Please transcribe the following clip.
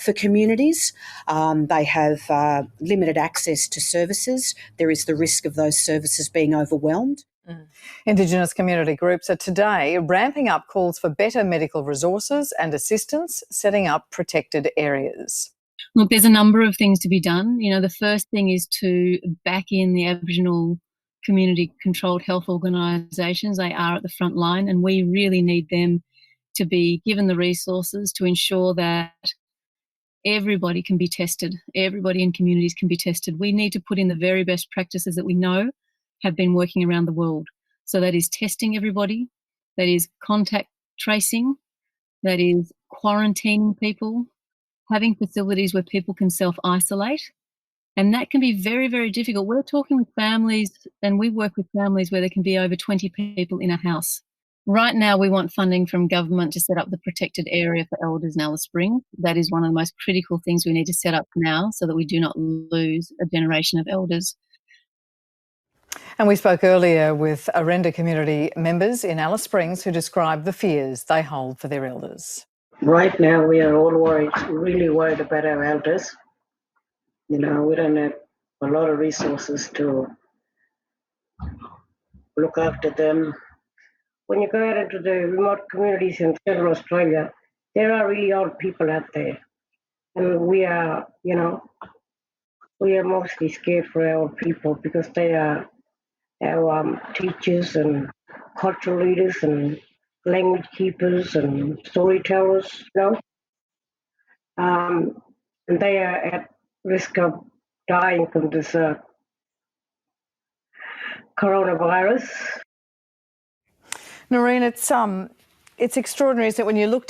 for communities. They have limited access to services. There is the risk of those services being overwhelmed. Indigenous community groups are today ramping up calls for better medical resources and assistance, setting up protected areas. Look, there's a number of things to be done. You know, the first thing is to back in the Aboriginal community-controlled health organisations. They are at the front line, and we really need them to be given the resources to ensure that everybody can be tested. Everybody in communities can be tested. We need to put in the very best practices that we know have been working around the world. So that is testing everybody, that is contact tracing, that is quarantining people, having facilities where people can self-isolate. And that can be very, very difficult. We're talking with families, and we work with families where there can be over 20 people in a house. Right now, we want funding from government to set up the protected area for elders in Alice Springs. That is one of the most critical things we need to set up now so that we do not lose a generation of elders. And we spoke earlier with Arenda community members in Alice Springs who described the fears they hold for their elders. Right now, we are all worried, really worried about our elders. You know, we don't have a lot of resources to look after them. When you go out into the remote communities in Central Australia, there are really old people out there. And we are mostly scared for our old people because they are our teachers and cultural leaders and language keepers and storytellers, and they are at risk of dying from this coronavirus. Noreen, it's extraordinary, isn't it, when you looked at